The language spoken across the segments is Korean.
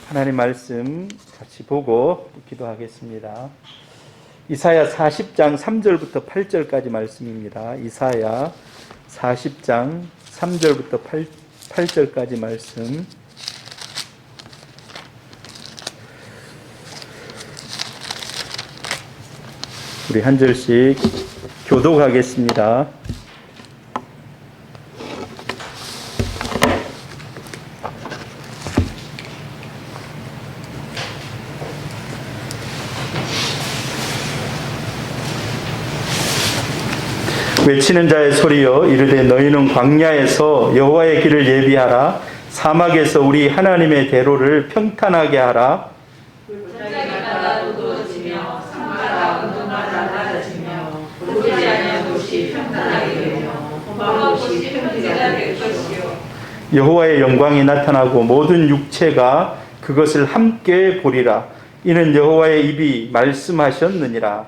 하나님 말씀 같이 보고 기도하겠습니다. 이사야 40장 3절부터 8절까지 말씀입니다. 이사야 40장 3절부터 8절까지 말씀. 우리 한 절씩 교독하겠습니다. 외치는 자의 소리여 이르되 너희는 광야에서 여호와의 길을 예비하라. 사막에서 우리 하나님의 대로를 평탄하게 하라. 물가마다 도도해지며 산마다 언덕마다 낮아지며 보지 아니한 곳이 평탄하게 되며 험한 곳이 평지가 될 것이요 여호와의 영광이 나타나고 모든 육체가 그것을 함께 보리라. 이는 여호와의 입이 말씀하셨느니라.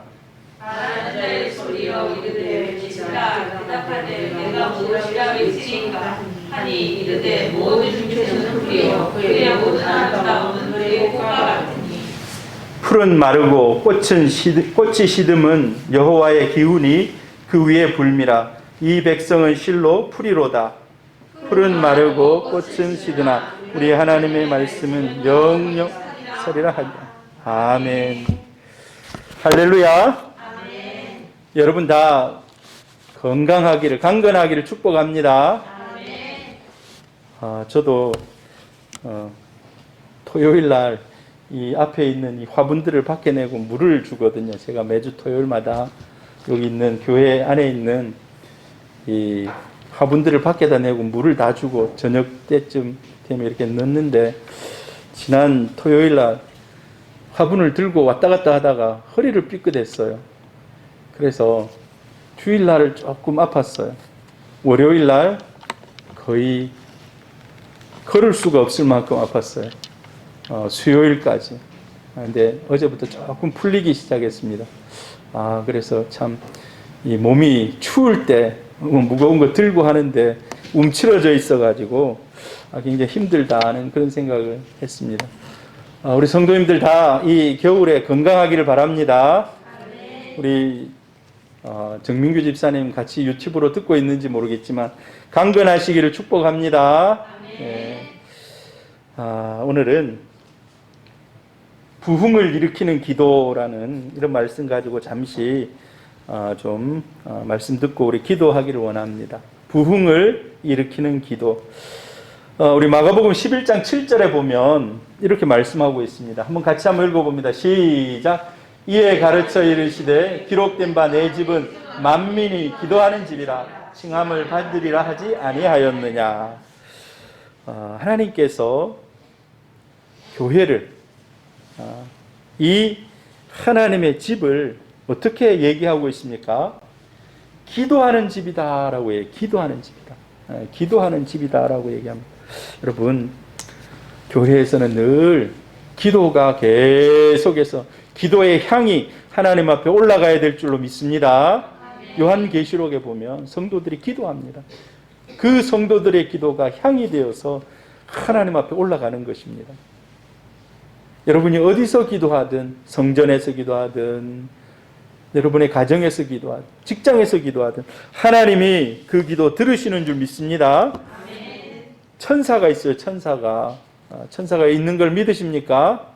말하는 자의 소리여 이르되 외치라. 대답하되 내가 무엇이라 외치리까 하니 이르되 모든 육체는 풀이요 그의 모든 아름다움은 그의 꽃과 같으니 풀은 마르고 꽃이 시듬은 여호와의 기운이 그 위에 불미라. 이 백성은 실로 풀이로다. 풀은 마르고 꽃은 시드나 우리 하나님의 말씀은 영영 서리라 하리라. 아멘. 할렐루야. 아멘. 여러분 다 건강하기를, 강건하기를 축복합니다. 아멘. 저도 토요일 날 이 앞에 있는 이 화분들을 밖에 내고 물을 주거든요. 제가 매주 토요일마다 여기 있는 교회 안에 있는 이 화분들을 밖에다 내고 물을 다 주고 저녁 때쯤 되면 이렇게 넣는데, 지난 토요일 날 화분을 들고 왔다 갔다 하다가 허리를 삐끗했어요. 그래서 주일 날을 조금 아팠어요. 월요일 날 거의 걸을 수가 없을 만큼 아팠어요. 수요일까지. 근데 어제부터 조금 풀리기 시작했습니다. 그래서 참 이 몸이 추울 때 무거운 거 들고 하는데 움츠러져 있어가지고 굉장히 힘들다는 그런 생각을 했습니다. 우리 성도님들 다 이 겨울에 건강하기를 바랍니다. 우리 정민규 집사님 같이 유튜브로 듣고 있는지 모르겠지만 강건하시기를 축복합니다. 네. 오늘은 부흥을 일으키는 기도라는 이런 말씀 가지고 잠시 말씀 듣고 우리 기도하기를 원합니다. 부흥을 일으키는 기도. 우리 마가복음 11장 7절에 보면 이렇게 말씀하고 있습니다. 같이 한번 읽어봅니다. 시작. 이에 가르쳐 이르시되 기록된 바 내 집은 만민이 기도하는 집이라 칭함을 받으리라 하지 아니하였느냐. 하나님께서 교회를, 이 하나님의 집을 어떻게 얘기하고 있습니까? 기도하는 집이다라고 해요. 기도하는 집이다. 기도하는 집이다라고 얘기합니다. 여러분, 교회에서는 늘 기도가 계속해서 기도의 향이 하나님 앞에 올라가야 될 줄로 믿습니다. 요한계시록에 보면 성도들이 기도합니다. 그 성도들의 기도가 향이 되어서 하나님 앞에 올라가는 것입니다. 여러분이 어디서 기도하든, 성전에서 기도하든, 여러분의 가정에서 기도하든, 직장에서 기도하든 하나님이 그 기도 들으시는 줄 믿습니다. 천사가 있어요. 천사가 있는 걸 믿으십니까?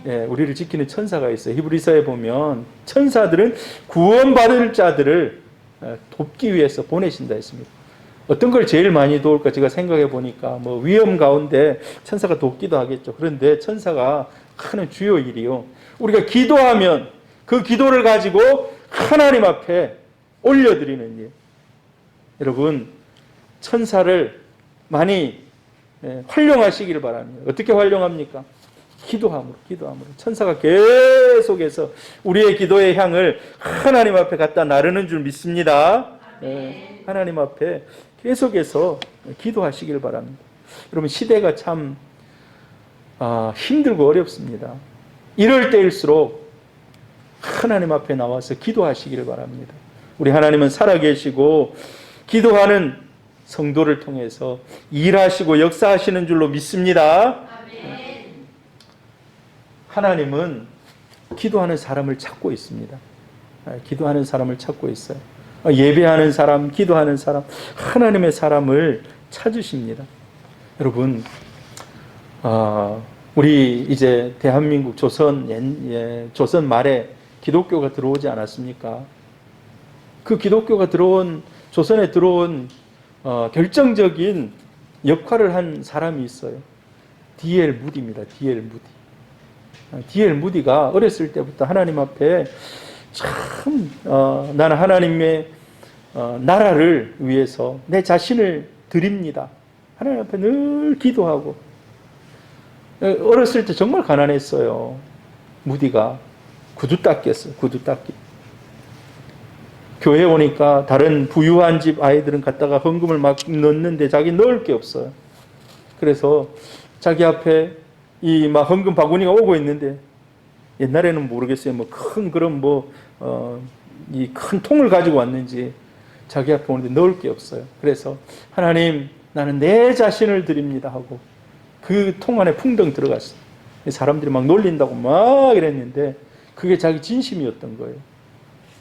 네, 우리를 지키는 천사가 있어요. 히브리서에 보면 천사들은 구원받을 자들을 돕기 위해서 보내신다 했습니다. 어떤 걸 제일 많이 도울까 제가 생각해 보니까 위험 가운데 천사가 돕기도 하겠죠. 그런데 천사가 하는 주요 일이요, 우리가 기도하면 그 기도를 가지고 하나님 앞에 올려드리는 일. 여러분, 천사를 많이 활용하시기를 바랍니다. 어떻게 활용합니까? 기도함으로. 천사가 계속해서 우리의 기도의 향을 하나님 앞에 갖다 나르는 줄 믿습니다. 하나님 앞에 계속해서 기도하시길 바랍니다. 여러분, 시대가 참 힘들고 어렵습니다. 이럴 때일수록 하나님 앞에 나와서 기도하시기를 바랍니다. 우리 하나님은 살아계시고 기도하는 성도를 통해서 일하시고 역사하시는 줄로 믿습니다. 하나님은 기도하는 사람을 찾고 있습니다. 기도하는 사람을 찾고 있어요. 예배하는 사람, 기도하는 사람, 하나님의 사람을 찾으십니다. 여러분, 우리 이제 대한민국 조선 말에 기독교가 들어오지 않았습니까? 그 기독교가 조선에 들어온 결정적인 역할을 한 사람이 있어요. D.L. 무디입니다. D.L. 무디. D.L. 무디가 어렸을 때부터 하나님 앞에 참 나는 하나님의 나라를 위해서 내 자신을 드립니다. 하나님 앞에 늘 기도하고, 어렸을 때 정말 가난했어요. 무디가 구두 닦였어요. 구두 닦기. 교회 오니까 다른 부유한 집 아이들은 갖다가 헌금을 막 넣는데 자기 넣을 게 없어요. 그래서 자기 앞에 이 막 헌금 바구니가 오고 있는데, 옛날에는 모르겠어요. 뭐 큰 그런 이 큰 통을 가지고 왔는지 자기 앞에 오는데 넣을 게 없어요. 그래서 하나님, 나는 내 자신을 드립니다 하고 그 통 안에 풍덩 들어갔어요. 사람들이 막 놀린다고 막 이랬는데 그게 자기 진심이었던 거예요.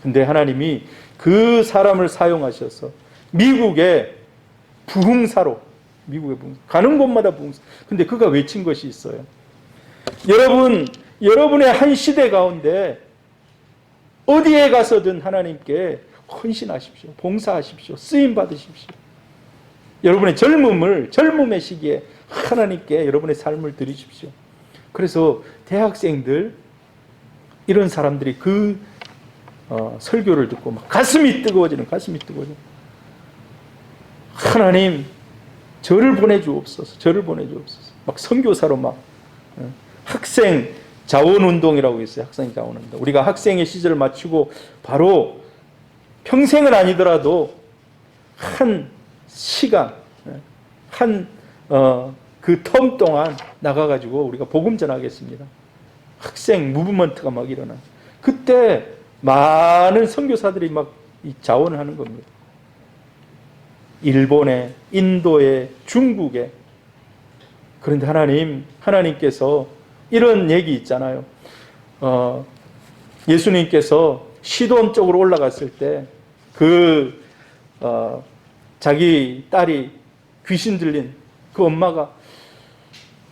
근데 하나님이 그 사람을 사용하셔서 미국의 부흥사로, 가는 곳마다 부흥사. 근데 그가 외친 것이 있어요. 여러분의 한 시대 가운데 어디에 가서든 하나님께 헌신하십시오. 봉사하십시오. 쓰임 받으십시오. 여러분의 젊음의 시기에 하나님께 여러분의 삶을 드리십시오. 그래서 대학생들, 이런 사람들이 그 설교를 듣고 막 가슴이 뜨거워지는. 하나님, 저를 보내주옵소서. 막 선교사로 막 학생 자원운동이라고 있어요. 학생 자원운동. 우리가 학생의 시절을 마치고 바로 평생은 아니더라도 한 시간, 그 텀 동안 나가가지고 우리가 복음 전하겠습니다. 학생 무브먼트가 막 일어나. 그때 많은 선교사들이 막 자원을 하는 겁니다. 일본에, 인도에, 중국에. 그런데 하나님께서 이런 얘기 있잖아요. 예수님께서 시돈 쪽으로 올라갔을 때 자기 딸이 귀신 들린 그 엄마가,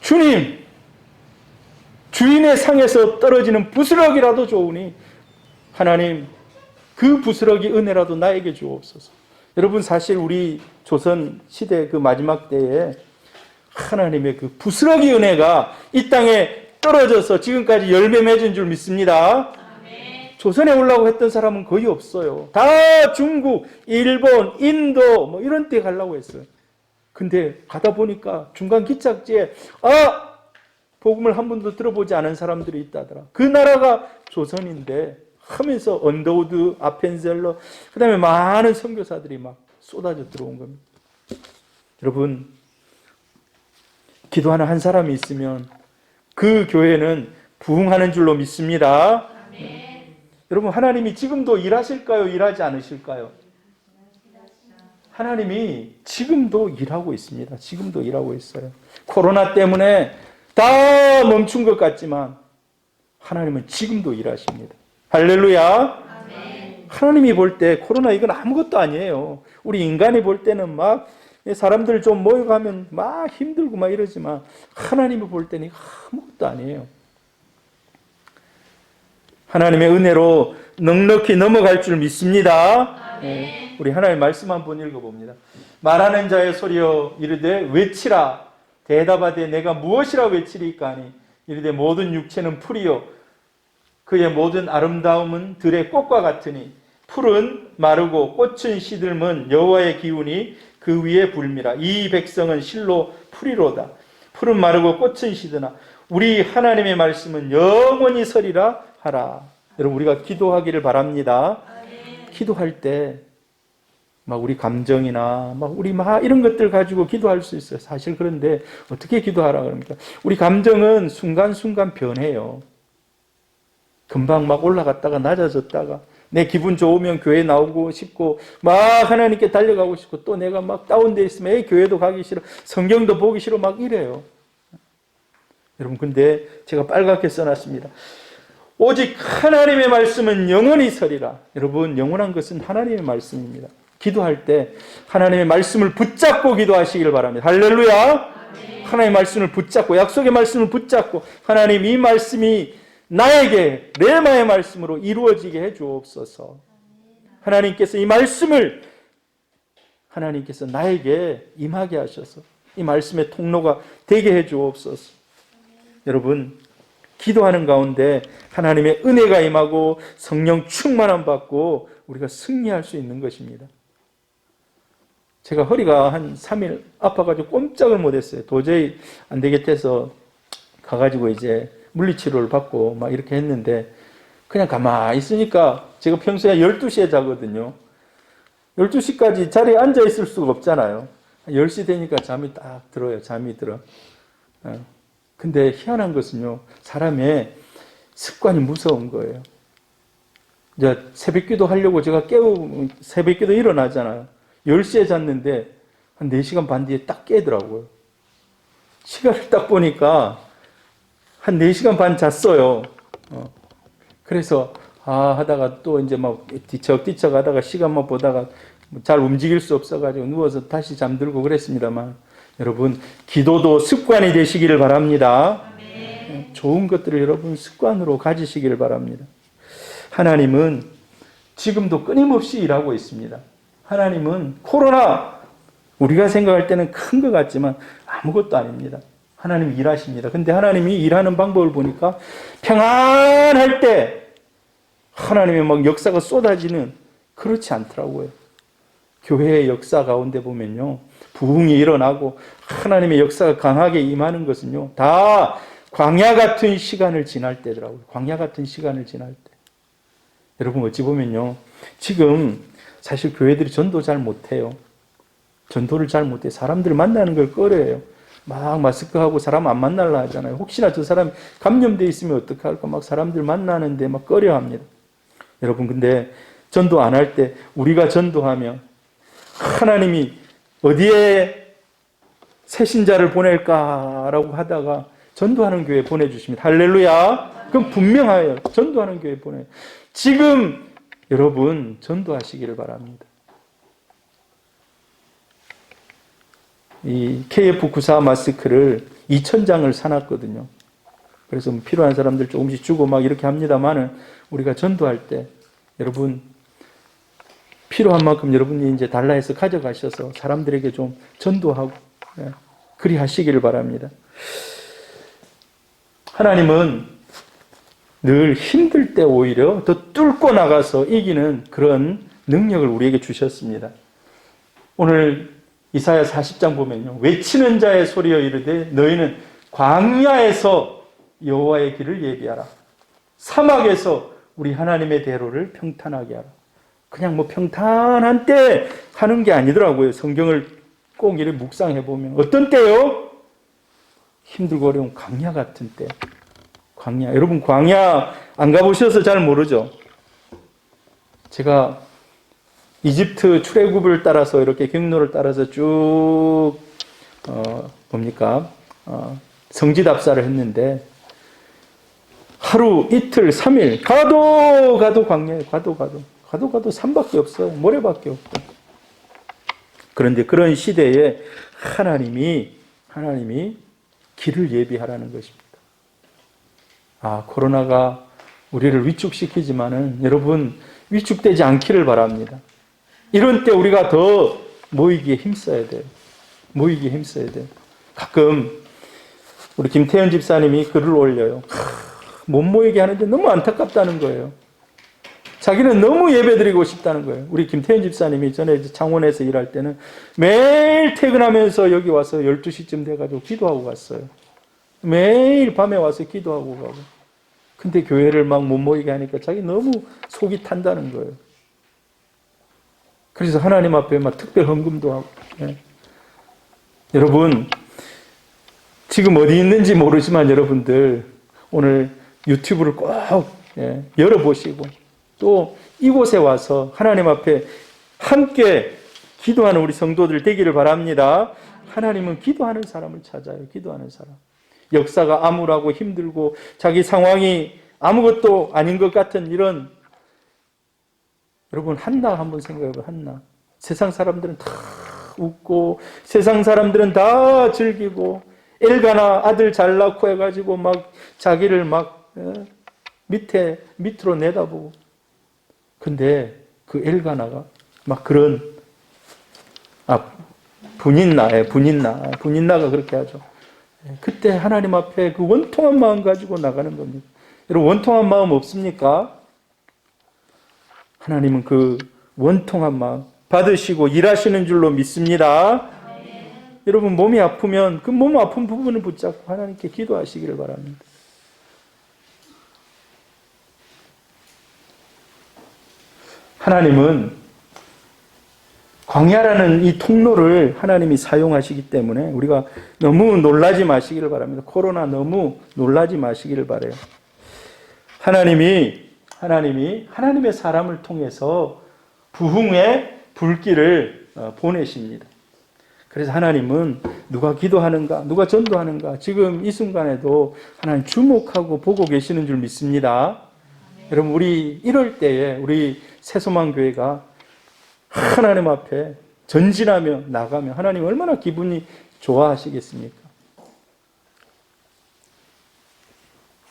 주님, 주인의 상에서 떨어지는 부스러기라도 좋으니 하나님, 그 부스러기 은혜라도 나에게 주옵소서. 여러분, 사실 우리 조선 시대 그 마지막 때에 하나님의 그 부스러기 은혜가 이 땅에 떨어져서 지금까지 열매 맺은 줄 믿습니다. 아멘. 조선에 오려고 했던 사람은 거의 없어요. 다 중국, 일본, 인도 뭐 이런 데 가려고 했어요. 근데 가다 보니까 중간 기착지에 복음을 한 번도 들어보지 않은 사람들이 있다더라. 그 나라가 조선인데 하면서 언더우드, 아펜셀러, 그 다음에 많은 선교사들이 막 쏟아져 들어온 겁니다. 여러분, 기도하는 한 사람이 있으면 그 교회는 부흥하는 줄로 믿습니다. 아멘. 여러분, 하나님이 지금도 일하실까요? 일하지 않으실까요? 하나님이 지금도 일하고 있습니다. 지금도 일하고 있어요. 코로나 때문에 다 멈춘 것 같지만 하나님은 지금도 일하십니다. 할렐루야. 아멘. 하나님이 볼 때 코로나 이건 아무것도 아니에요. 우리 인간이 볼 때는 막 사람들 좀 모여가면 막 힘들고 막 이러지만 하나님이 볼 때는 아무것도 아니에요. 하나님의 은혜로 넉넉히 넘어갈 줄 믿습니다. 네, 우리 하나님의 말씀 한번 읽어봅니다. 말하는 자의 소리여 이르되 외치라. 대답하되 내가 무엇이라 외치리까 하니 이르되 모든 육체는 풀이요 그의 모든 아름다움은 들의 꽃과 같으니 풀은 마르고 꽃은 시들면 여호와의 기운이 그 위에 불미라. 이 백성은 실로 풀이로다. 풀은 마르고 꽃은 시드나 우리 하나님의 말씀은 영원히 서리라 하라. 여러분, 우리가 기도하기를 바랍니다. 기도할 때 막 우리 감정이나 막 우리 막 이런 것들 가지고 기도할 수 있어요. 사실. 그런데 어떻게 기도하라 그럽니까? 우리 감정은 순간순간 변해요. 금방 막 올라갔다가 낮아졌다가 내 기분 좋으면 교회 나오고 싶고 막 하나님께 달려가고 싶고 또 내가 막 다운돼 있으면 교회도 가기 싫어, 성경도 보기 싫어 막 이래요. 여러분, 근데 제가 빨갛게 써놨습니다. 오직 하나님의 말씀은 영원히 서리라. 여러분, 영원한 것은 하나님의 말씀입니다. 기도할 때 하나님의 말씀을 붙잡고 기도하시길 바랍니다. 할렐루야. 하나님의 말씀을 붙잡고, 약속의 말씀을 붙잡고, 하나님, 이 말씀이 나에게 레마의 말씀으로 이루어지게 해 주옵소서. 하나님께서 이 말씀을 하나님께서 나에게 임하게 하셔서 이 말씀의 통로가 되게 해 주옵소서. 여러분, 기도하는 가운데 하나님의 은혜가 임하고 성령 충만함 받고 우리가 승리할 수 있는 것입니다. 제가 허리가 한 3일 아파가지고 꼼짝을 못했어요. 도저히 안 되겠대서 가가지고 이제 물리치료를 받고 막 이렇게 했는데, 그냥 가만히 있으니까 제가 평소에 12시에 자거든요. 12시까지 자리에 앉아 있을 수가 없잖아요. 10시 되니까 잠이 딱 들어요. 잠이 들어. 근데 희한한 것은요, 사람의 습관이 무서운 거예요. 이제 새벽기도 하려고 제가 새벽기도 일어나잖아요. 10시에 잤는데 한 4시간 반 뒤에 딱 깨더라고요. 시간을 딱 보니까 한 4시간 반 잤어요. 그래서 하다가 또 이제 막 뒤척뒤척 하다가 시간만 보다가 잘 움직일 수 없어가지고 누워서 다시 잠들고 그랬습니다만, 여러분, 기도도 습관이 되시기를 바랍니다. 좋은 것들을 여러분 습관으로 가지시기를 바랍니다. 하나님은 지금도 끊임없이 일하고 있습니다. 하나님은 코로나, 우리가 생각할 때는 큰 것 같지만 아무것도 아닙니다. 하나님이 일하십니다. 근데 하나님이 일하는 방법을 보니까 평안할 때 하나님의 막 역사가 쏟아지는, 그렇지 않더라고요. 교회의 역사 가운데 보면요, 부흥이 일어나고 하나님의 역사가 강하게 임하는 것은요, 다 광야 같은 시간을 지날 때더라고요. 광야 같은 시간을 지날 때. 여러분, 어찌 보면요, 지금 사실 교회들이 전도 잘 못해요. 전도를 잘 못해. 사람들 만나는 걸 꺼려해요. 막 마스크하고 사람 안 만나려 하잖아요. 혹시나 저 사람이 감염되어 있으면 어떡할까 막 사람들 만나는데 막 꺼려합니다. 여러분, 근데 전도 안 할 때 우리가 전도하면 하나님이 어디에 새신자를 보낼까라고 하다가 전도하는 교회 보내주십니다. 할렐루야. 그럼 분명해요. 전도하는 교회 보내요. 지금 여러분 전도하시기를 바랍니다. 이 KF94 마스크를 2,000장을 사놨거든요. 그래서 필요한 사람들 조금씩 주고 막 이렇게 합니다만은, 우리가 전도할 때 여러분 필요한 만큼 여러분이 이제 달라해서 가져가셔서 사람들에게 좀 전도하고, 그리 하시기를 바랍니다. 하나님은 늘 힘들 때 오히려 더 뚫고 나가서 이기는 그런 능력을 우리에게 주셨습니다. 오늘 이사야 40장 보면요, 외치는 자의 소리여 이르되 너희는 광야에서 여호와의 길을 예비하라. 사막에서 우리 하나님의 대로를 평탄하게 하라. 그냥 뭐 평탄한 때 하는 게 아니더라고요. 성경을 꼭 이렇게 묵상해 보면 어떤 때요? 힘들고 어려운 광야 같은 때. 광야. 여러분, 광야 안 가보셔서 잘 모르죠. 제가 이집트 출애굽을 따라서 이렇게 경로를 따라서 쭉 성지답사를 했는데, 하루, 이틀, 3일 가도 광야에 가도 산밖에 없어요. 모래밖에 없고. 그런데 그런 시대에 하나님이 길을 예비하라는 것입니다. 코로나가 우리를 위축시키지만은 여러분 위축되지 않기를 바랍니다. 이런 때 우리가 더 모이기에 힘써야 돼요. 가끔 우리 김태현 집사님이 글을 올려요. 못 모이게 하는데 너무 안타깝다는 거예요. 자기는 너무 예배드리고 싶다는 거예요. 우리 김태현 집사님이 전에 창원에서 일할 때는 매일 퇴근하면서 여기 와서 12시쯤 돼가지고 기도하고 갔어요. 매일 밤에 와서 기도하고 가고. 근데 교회를 막 못 모이게 하니까 자기 너무 속이 탄다는 거예요. 그래서 하나님 앞에 막 특별 헌금도 하고. 여러분, 지금 어디 있는지 모르지만 여러분들 오늘 유튜브를 꼭 열어보시고 또 이곳에 와서 하나님 앞에 함께 기도하는 우리 성도들 되기를 바랍니다. 하나님은 기도하는 사람을 찾아요. 기도하는 사람. 역사가 암울하고 힘들고 자기 상황이 아무것도 아닌 것 같은 이런, 여러분 한나 한번 생각해봐요. 한나. 세상 사람들은 다 웃고 세상 사람들은 다 즐기고 엘가나 아들 잘 낳고 해가지고 막 자기를 막 밑으로 내다보고, 근데 그 엘가나가 막 그런 분인나가 그렇게 하죠. 그때 하나님 앞에 그 원통한 마음 가지고 나가는 겁니다. 여러분 원통한 마음 없습니까? 하나님은 그 원통한 마음 받으시고 일하시는 줄로 믿습니다. 여러분 몸이 아프면 그 몸 아픈 부분을 붙잡고 하나님께 기도하시기를 바랍니다. 하나님은 광야라는 이 통로를 하나님이 사용하시기 때문에 우리가 너무 놀라지 마시기를 바랍니다. 코로나 너무 놀라지 마시기를 바라요. 하나님이 하나님의 사람을 통해서 부흥의 불길을 보내십니다. 그래서 하나님은 누가 기도하는가, 누가 전도하는가, 지금 이 순간에도 하나님 주목하고 보고 계시는 줄 믿습니다. 여러분 우리 이럴 때에 우리 새소망교회가 하나님 앞에 전진하며 나가며 하나님 얼마나 기분이 좋아하시겠습니까?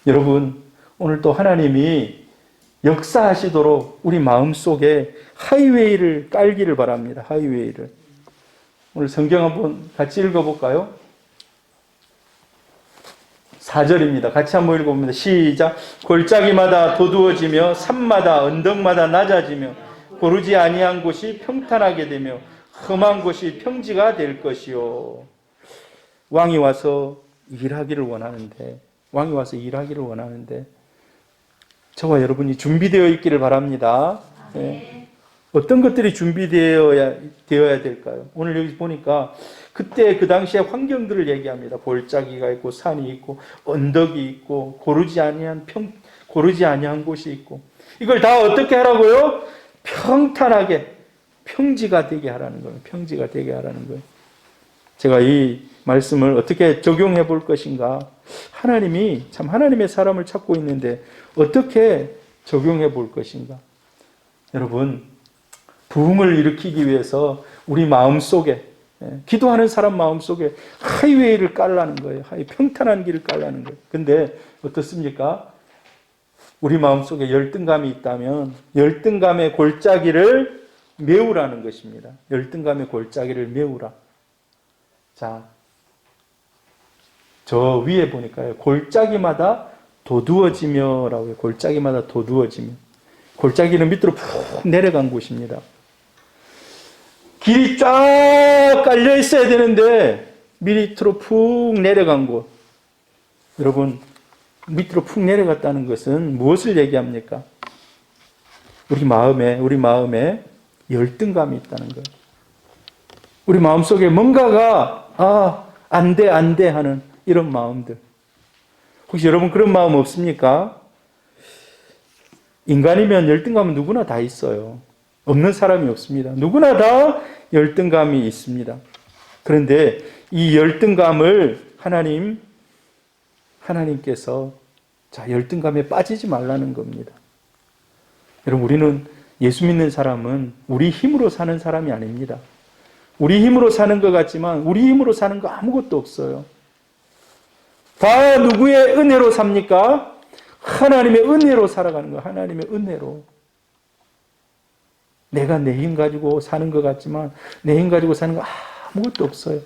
여러분 오늘 또 하나님이 역사하시도록 우리 마음속에 하이웨이를 깔기를 바랍니다. 하이웨이를. 오늘 성경 한번 같이 읽어볼까요? 4절입니다. 같이 한번 읽어봅니다. 시작. 골짜기마다 도두어지며 산마다 언덕마다 낮아지며 고르지 아니한 곳이 평탄하게 되며 험한 곳이 평지가 될 것이요. 왕이 와서 일하기를 원하는데 저와 여러분이 준비되어 있기를 바랍니다. 네. 어떤 것들이 준비되어야 될까요? 오늘 여기 보니까 그때 그 당시의 환경들을 얘기합니다. 골짜기가 있고 산이 있고 언덕이 있고 고르지 아니한 곳이 있고, 이걸 다 어떻게 하라고요? 평탄하게 평지가 되게 하라는 거예요. 평지가 되게 하라는 거예요. 제가 이 말씀을 어떻게 적용해 볼 것인가? 하나님이 참 하나님의 사람을 찾고 있는데 어떻게 적용해 볼 것인가? 여러분, 부흥을 일으키기 위해서 우리 마음속에, 기도하는 사람 마음속에 하이웨이를 깔라는 거예요. 평탄한 길을 깔라는 거예요. 근데 어떻습니까? 우리 마음속에 열등감이 있다면 열등감의 골짜기를 메우라는 것입니다. 열등감의 골짜기를 메우라. 자, 저 위에 보니까요. 골짜기마다 도두어지며라고 해요. 골짜기마다 도두어지며. 골짜기는 밑으로 푹 내려간 곳입니다. 길이 쫙 깔려 있어야 되는데 밑으로 푹 내려간 곳. 여러분, 밑으로 푹 내려갔다는 것은 무엇을 얘기합니까? 우리 마음에 열등감이 있다는 거예요. 우리 마음속에 뭔가가 안 돼 하는 이런 마음들. 혹시 여러분 그런 마음 없습니까? 인간이면 열등감은 누구나 다 있어요. 없는 사람이 없습니다. 누구나 다 열등감이 있습니다. 그런데 이 열등감을 하나님께서 열등감에 빠지지 말라는 겁니다. 여러분, 우리는 예수 믿는 사람은 우리 힘으로 사는 사람이 아닙니다. 우리 힘으로 사는 것 같지만 우리 힘으로 사는 거 아무것도 없어요. 다 누구의 은혜로 삽니까? 하나님의 은혜로 살아가는 거예요. 하나님의 은혜로. 내가 내 힘 가지고 사는 것 같지만 내 힘 가지고 사는 거 아무것도 없어요.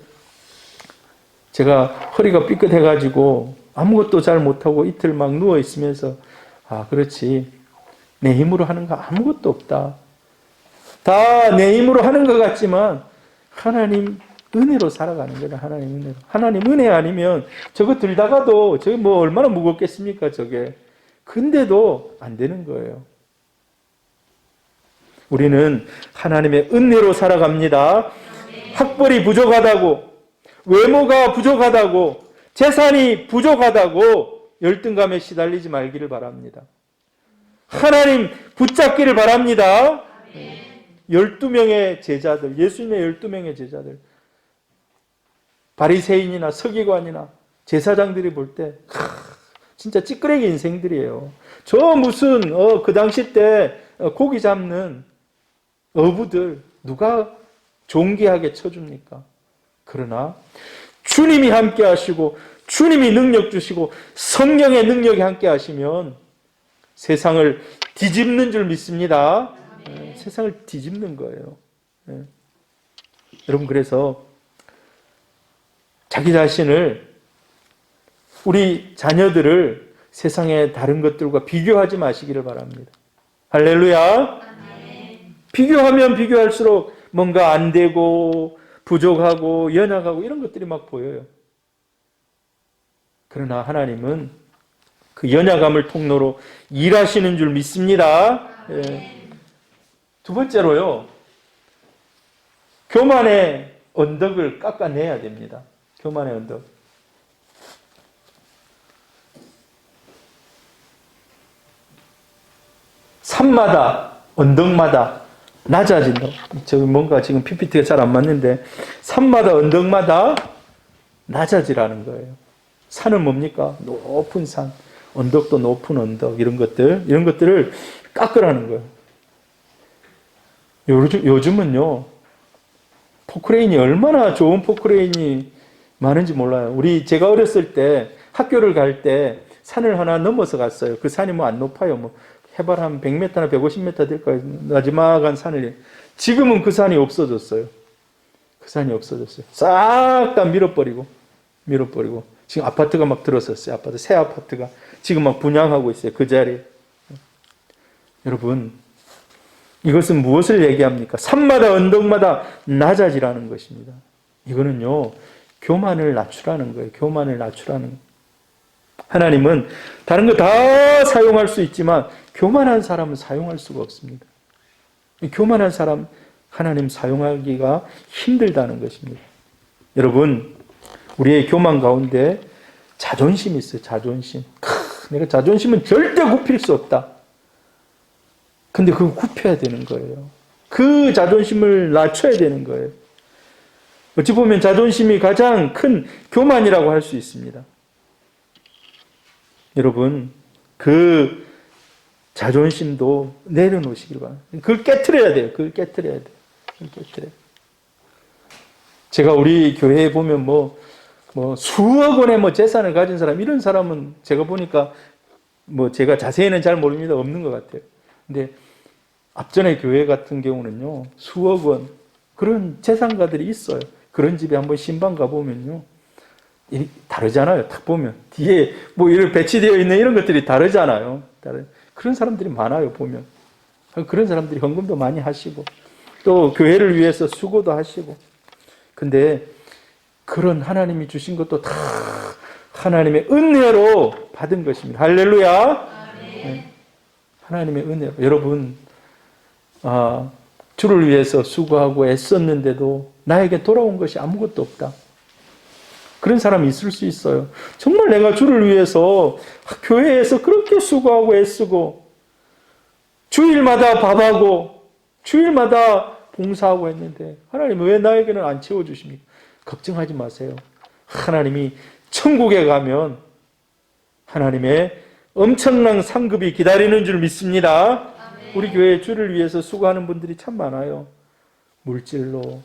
제가 허리가 삐끗해가지고 아무것도 잘 못하고 이틀 막 누워있으면서 그렇지. 내 힘으로 하는 거 아무것도 없다. 다 내 힘으로 하는 것 같지만 하나님 은혜로 살아가는 거다. 하나님 은혜로. 하나님 은혜 아니면 저거 들다가도 저게 뭐 얼마나 무겁겠습니까? 저게. 근데도 안 되는 거예요. 우리는 하나님의 은혜로 살아갑니다. 학벌이 부족하다고, 외모가 부족하다고, 재산이 부족하다고 열등감에 시달리지 말기를 바랍니다. 하나님 붙잡기를 바랍니다. 12명의 제자들, 예수님의 12명의 제자들, 바리새인이나 서기관이나 제사장들이 볼 때 진짜 찌끄레기 인생들이에요. 저 무슨 그 당시 때 고기 잡는 어부들 누가 존귀하게 쳐줍니까? 그러나 주님이 함께 하시고 주님이 능력 주시고 성령의 능력이 함께 하시면 세상을 뒤집는 줄 믿습니다. 세상을 뒤집는 거예요. 여러분, 그래서 자기 자신을, 우리 자녀들을 세상의 다른 것들과 비교하지 마시기를 바랍니다. 할렐루야. 비교하면 비교할수록 뭔가 안 되고 부족하고 연약하고 이런 것들이 막 보여요. 그러나 하나님은 그 연약함을 통로로 일하시는 줄 믿습니다. 두 번째로요, 교만의 언덕을 깎아내야 됩니다. 교만의 언덕. 산마다, 언덕마다 낮아진다. 저기 뭔가 지금 PPT가 잘 안 맞는데, 산마다, 언덕마다 낮아지라는 거예요. 산은 뭡니까? 높은 산, 언덕도 높은 언덕, 이런 것들을 깎으라는 거예요. 요즘은요, 포크레인이 얼마나 좋은 포크레인이 많은지 몰라요. 제가 어렸을 때 학교를 갈 때 산을 하나 넘어서 갔어요. 그 산이 뭐 안 높아요. 뭐 해발 한 100m나 150m 될 거예요. 나지막한 산을. 지금은 그 산이 없어졌어요. 그 산이 없어졌어요. 싹 다 밀어버리고. 지금 아파트가 막 들어섰어요. 새 아파트가. 지금 막 분양하고 있어요. 그 자리에. 여러분, 이것은 무엇을 얘기합니까? 산마다 언덕마다 낮아지라는 것입니다. 이거는요, 교만을 낮추라는 거예요. 교만을 낮추라는 거예요. 하나님은 다른 거 다 사용할 수 있지만 교만한 사람은 사용할 수가 없습니다. 교만한 사람 하나님 사용하기가 힘들다는 것입니다. 여러분, 우리의 교만 가운데 자존심이 있어요. 자존심. 내가 자존심은 절대 굽힐 수 없다. 근데 그거 굽혀야 되는 거예요. 그 자존심을 낮춰야 되는 거예요. 어찌 보면 자존심이 가장 큰 교만이라고 할 수 있습니다. 여러분, 그 자존심도 내려놓으시길 바랍니다. 그걸 깨트려야 돼요. 그걸 깨트려야 돼요. 제가 우리 교회에 보면 수억 원의 재산을 가진 사람, 이런 사람은 제가 보니까 제가 자세히는 잘 모릅니다. 없는 것 같아요. 근데 앞전의 교회 같은 경우는요, 수억 원, 그런 재산가들이 있어요. 그런 집에 한번 신방 가보면요, 다르잖아요. 딱 보면. 뒤에 이런 배치되어 있는 이런 것들이 다르잖아요. 그런 사람들이 많아요, 보면. 그런 사람들이 헌금도 많이 하시고, 또 교회를 위해서 수고도 하시고. 근데 그런 하나님이 주신 것도 다 하나님의 은혜로 받은 것입니다. 할렐루야. 네. 하나님의 은혜로. 여러분, 주를 위해서 수고하고 애썼는데도 나에게 돌아온 것이 아무것도 없다. 그런 사람이 있을 수 있어요. 정말 내가 주를 위해서 교회에서 그렇게 수고하고 애쓰고 주일마다 밥하고 주일마다 봉사하고 했는데 하나님은 왜 나에게는 안 채워주십니까? 걱정하지 마세요. 하나님이 천국에 가면 하나님의 엄청난 상급이 기다리는 줄 믿습니다. 우리 교회 주를 위해서 수고하는 분들이 참 많아요. 물질로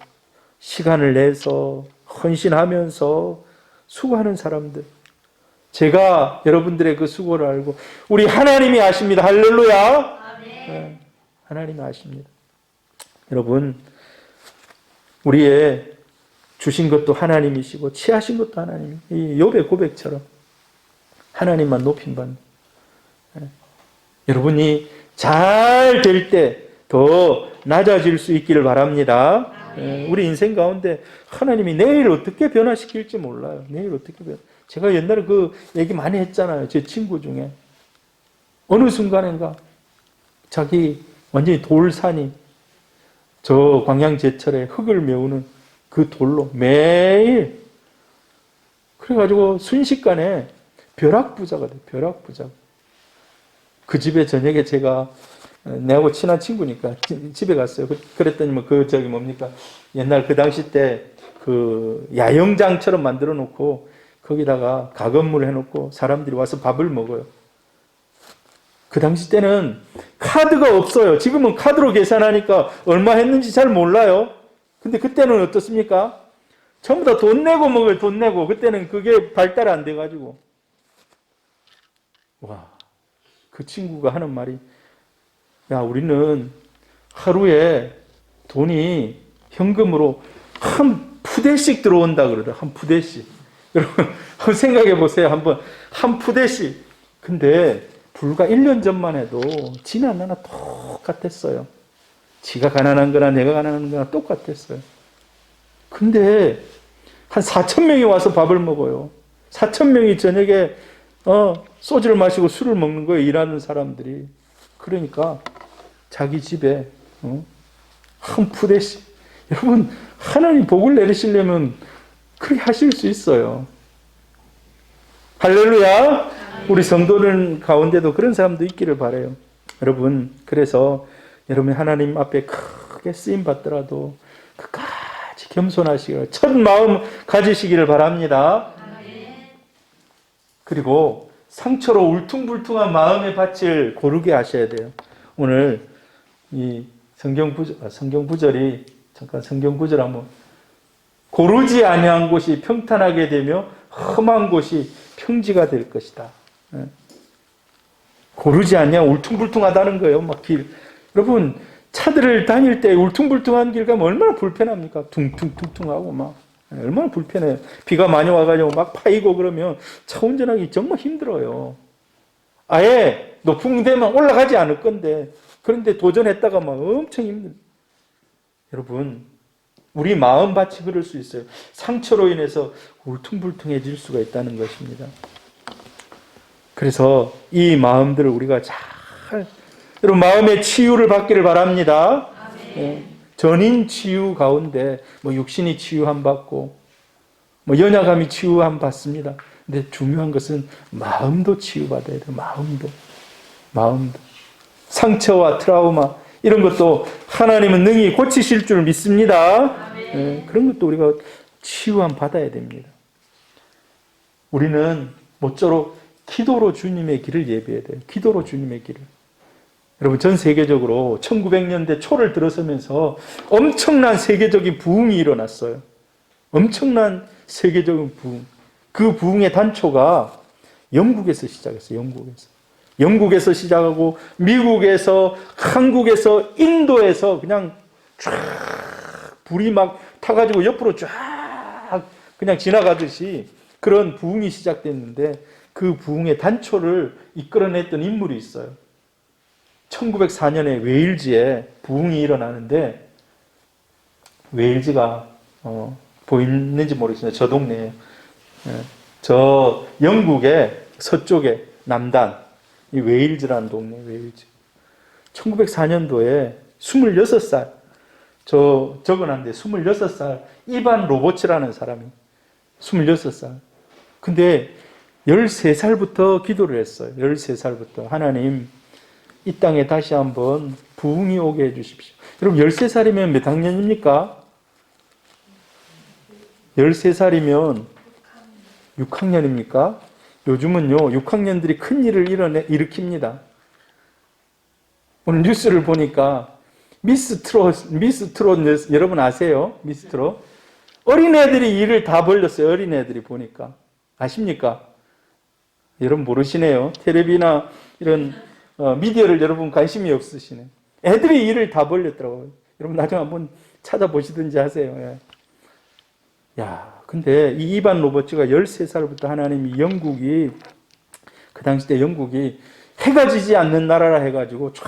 시간을 내서 헌신하면서 수고하는 사람들. 제가 여러분들의 그 수고를 알고 우리 하나님이 아십니다. 할렐루야. 네, 하나님이 아십니다. 여러분, 우리의 주신 것도 하나님이시고 취하신 것도 하나님. 이 욥의 고백처럼 하나님만 높임받는. 여러분이 잘 될 때 더 낮아질 수 있기를 바랍니다. 우리 인생 가운데 하나님이 내일 어떻게 변화시킬지 몰라요. 제가 옛날에 그 얘기 많이 했잖아요. 제 친구 중에 어느 순간인가 자기 완전히 돌산이 저 광양제철에 흙을 메우는 그 돌로 매일 그래가지고 순식간에 벼락부자가 돼. 벼락부자. 그 집에 저녁에 제가 내하고 친한 친구니까 집에 갔어요. 그랬더니 뭡니까? 옛날 그 당시 때 그 야영장처럼 만들어 놓고 거기다가 가건물 해놓고 사람들이 와서 밥을 먹어요. 그 당시 때는 카드가 없어요. 지금은 카드로 계산하니까 얼마 했는지 잘 몰라요. 근데 그때는 어떻습니까? 전부 다 돈 내고 먹어요. 돈 내고. 그때는 그게 발달 안 돼가지고. 와, 그 친구가 하는 말이, 야, 우리는 하루에 돈이 현금으로 한 푸대씩 들어온다 그러더라. 한 푸대씩. 여러분, 한번 생각해 보세요. 한 푸대씩. 근데 불과 1년 전만 해도 지나 나나 똑같았어요. 지가 가난한 거나 내가 가난한 거나 똑같았어요. 근데 한 4,000명이 와서 밥을 먹어요. 4,000명이 저녁에 소주를 마시고 술을 먹는 거예요. 일하는 사람들이. 그러니까 자기 집에 한 푸대씩. 여러분, 하나님 복을 내리시려면 그렇게 하실 수 있어요. 할렐루야. 우리 성도들 가운데도 그런 사람도 있기를 바라요. 여러분, 그래서 여러분이 하나님 앞에 크게 쓰임 받더라도 끝까지 겸손하시기를, 첫 마음 가지시기를 바랍니다. 그리고 상처로 울퉁불퉁한 마음의 밭을 고르게 하셔야 돼요. 오늘 이 성경 구절이 잠깐 성경 구절 한번, 고르지 아니한 곳이 평탄하게 되며 험한 곳이 평지가 될 것이다. 고르지 아니한, 울퉁불퉁하다는 거예요. 막 길. 여러분, 차들을 다닐 때 울퉁불퉁한 길 가면 얼마나 불편합니까? 퉁퉁퉁퉁하고 막 얼마나 불편해요. 비가 많이 와가지고 막 파이고 그러면 차 운전하기 정말 힘들어요. 아예 높은 데만 올라가지 않을 건데, 그런데 도전했다가 막 엄청 힘들어요. 여러분, 우리 마음밭이 그럴 수 있어요. 상처로 인해서 울퉁불퉁해질 수가 있다는 것입니다. 그래서 이 마음들을 우리가 잘, 여러분, 마음의 치유를 받기를 바랍니다. 전인 치유 가운데 육신이 치유함 받고 연약함이 치유함 받습니다. 근데 중요한 것은 마음도 치유받아야 돼요. 마음도. 상처와 트라우마 이런 것도 하나님은 능히 고치실 줄 믿습니다. 그런 것도 우리가 치유함 받아야 됩니다. 우리는 모쪼록 기도로 주님의 길을 예배해야 돼요. 기도로 주님의 길을. 여러분, 전 세계적으로 1900년대 초를 들어서면서 엄청난 세계적인 부흥이 일어났어요. 엄청난 세계적인 부흥. 그 부흥의 단초가 영국에서 시작했어요. 영국에서 시작하고 미국에서, 한국에서, 인도에서 그냥 쫙 불이 막 타가지고 옆으로 쫙 그냥 지나가듯이 그런 부흥이 시작됐는데, 그 부흥의 단초를 이끌어냈던 인물이 있어요. 1904년에 웨일즈에 부흥이 일어나는데, 웨일즈가 보이는지 모르겠어요. 저 동네에, 저 영국의 서쪽에 남단, 이 웨일즈라는 동네, 웨일즈. 1904년도에 26살, 적어놨는데 26살 이반 로버츠라는 사람이 26살. 근데 13살부터 기도를 했어요. 13살부터. 하나님, 이 땅에 다시 한번 부흥이 오게 해주십시오. 여러분, 13살이면 몇 학년입니까? 13살이면 6학년입니까? 요즘은요, 6학년들이 큰 일을 일으킵니다. 오늘 뉴스를 보니까 미스 트롯 여러분 아세요? 미스 트롯. 어린애들이 일을 다 벌렸어요. 어린애들이 보니까. 아십니까? 여러분 모르시네요. 텔레비나 이런 미디어를 여러분 관심이 없으시네. 애들이 일을 다 벌렸더라고요. 여러분 나중에 한번 찾아보시든지 하세요. 예. 야, 근데 이 이반 로버츠가 13살부터 하나님이 영국이, 그 당시 때 영국이 해가 지지 않는 나라라 해가지고 쫙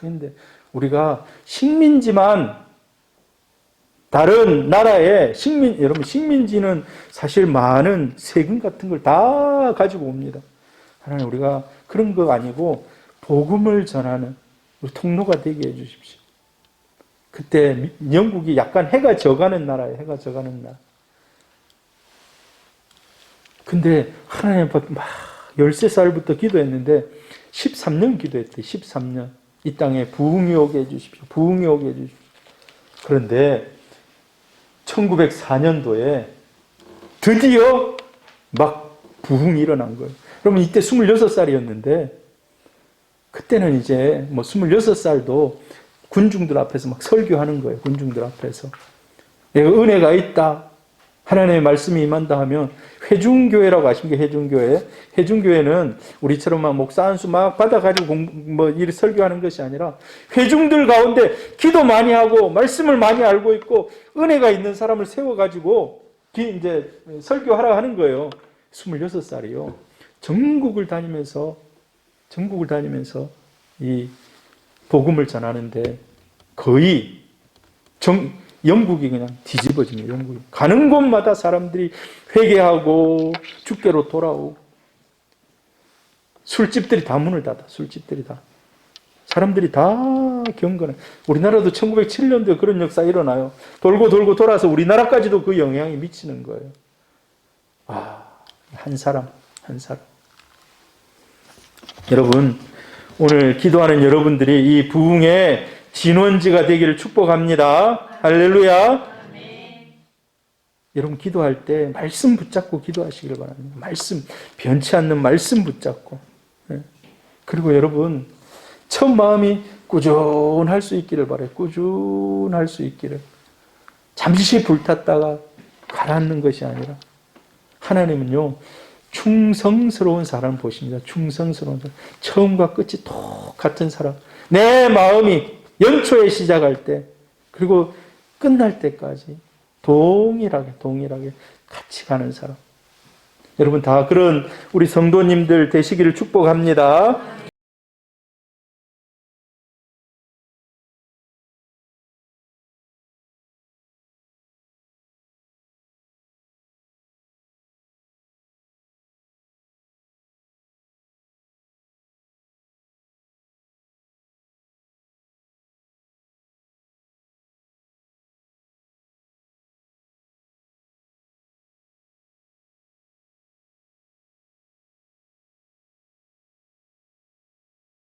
했는데, 우리가 식민지만 다른 나라의 여러분, 식민지는 사실 많은 세금 같은 걸 다 가지고 옵니다. 하나님, 우리가 그런 거 아니고 복음을 전하는 우리 통로가 되게 해주십시오. 그때 영국이 약간 해가 져가는 나라예요. 해가 져가는 나라. 근데 하나님 막 13살부터 기도했는데 13년 기도했대요. 13년. 이 땅에 부흥이 오게 해주십시오. 부흥이 오게 해주십시오. 그런데 1904년도에 드디어 막 부흥이 일어난 거예요. 그러면 이때 26살이었는데 그때는 이제 뭐 26살도 군중들 앞에서 막 설교하는 거예요. 군중들 앞에서. 내가 은혜가 있다. 하나님의 말씀이 임한다 하면 회중교회라고 아십니까? 회중교회. 회중교회는 우리처럼 막 목사 한 수 막 받아가지고 이렇게 설교하는 것이 아니라 회중들 가운데 기도 많이 하고 말씀을 많이 알고 있고 은혜가 있는 사람을 세워가지고 이제 설교하라 하는 거예요. 26살이요. 전국을 다니면서 이 복음을 전하는데 거의 영국이 그냥 뒤집어집니다. 영국이. 가는 곳마다 사람들이 회개하고 주께로 돌아오고 술집들이 다 문을 닫아. 술집들이 다. 사람들이 다 경건해. 우리나라도 1907년도에 그런 역사 일어나요. 돌고 돌아서 우리나라까지도 그 영향이 미치는 거예요. 한 사람. 여러분, 오늘 기도하는 여러분들이 이 부흥의 진원지가 되기를 축복합니다. 할렐루야. 여러분 기도할 때 말씀 붙잡고 기도하시길 바랍니다. 말씀, 변치 않는 말씀 붙잡고. 그리고 여러분 첫 마음이 꾸준할 수 있기를 바라요. 꾸준할 수 있기를. 잠시 불탔다가 가라앉는 것이 아니라 하나님은요 충성스러운 사람 보십니다. 충성스러운 사람. 처음과 끝이 똑같은 사람. 내 마음이 연초에 시작할 때 그리고 끝날 때까지 동일하게 같이 가는 사람. 여러분 다 그런 우리 성도님들 되시기를 축복합니다.